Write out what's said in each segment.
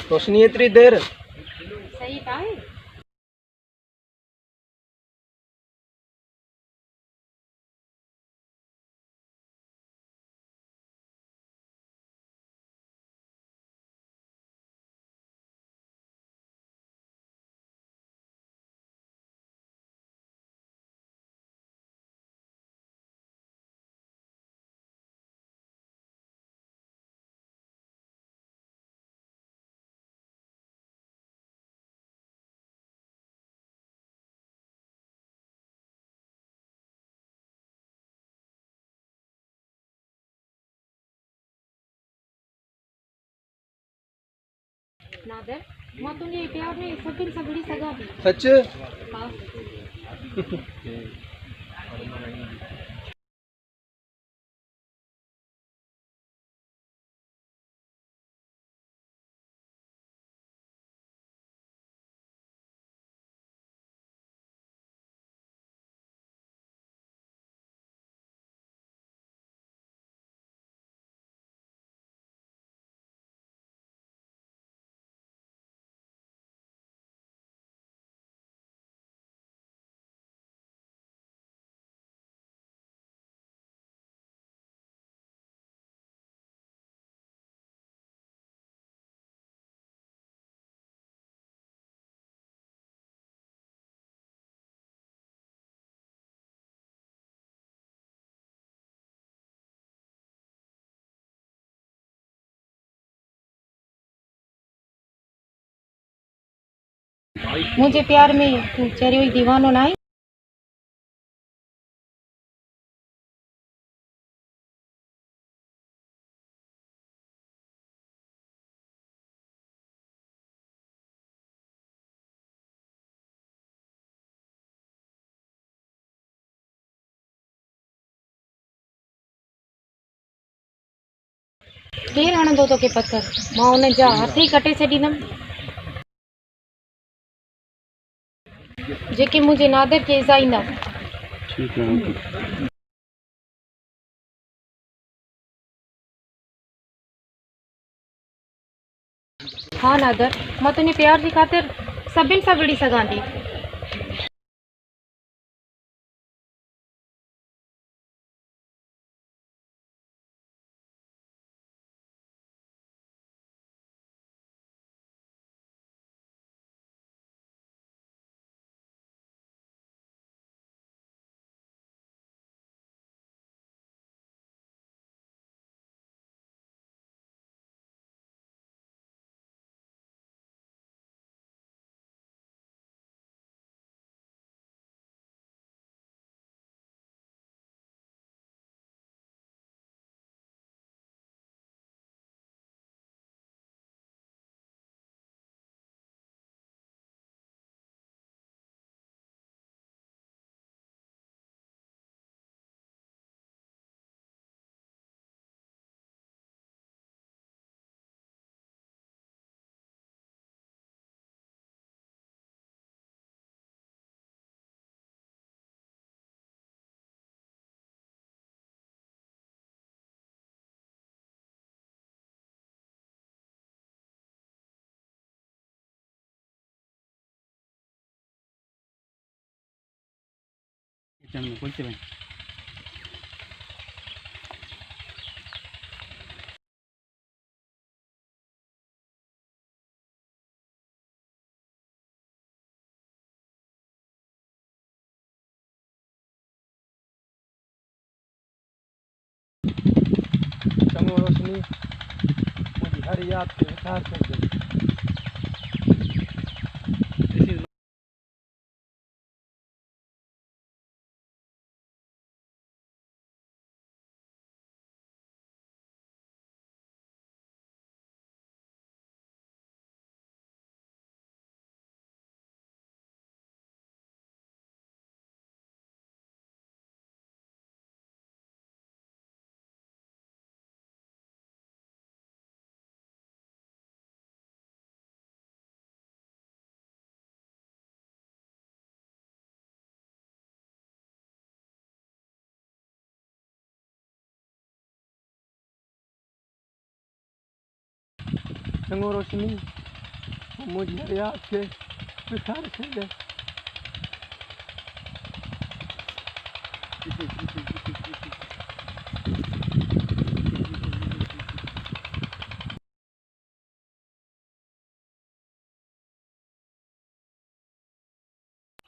कुछ नहीं इतनी देर सही का है। नादर मां तुंहिंजे प्यार में सभिनि सां विड़ी सघां थी। सच हा मुझे प्यार में तू चरी हुई दीवानो ना है। केर हणंदो तोखे पत्थर मां उन जा हथ ई कटे छॾींदमि जेके मुंहिंजे नादर खे इज़ाईंदा। ठीक है। हाँ नादर मां तुंहिंजे प्यार जी ख़ातिर सभिनि सां विड़ी सघां थी। चङो रोशनी मुंहिंजी हर यादि खे विसार छॾिजो। चंगो रोशनी मुझे याद के विचार से जाए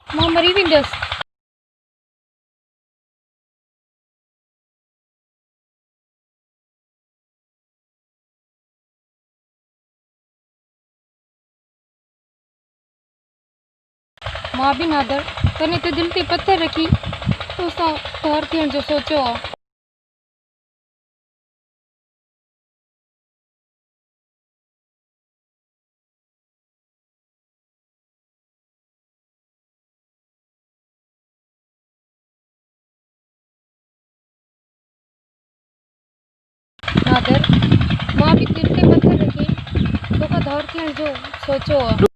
मां मरी वेंदसि। मां बि नादर तने ते दिल ते पत्थर रखी तोसां धार थियण जो सोचियो आहे। नादर मां बि दिल ते पत्थर रखी तोखां धार थियण जो सोचियो आहे।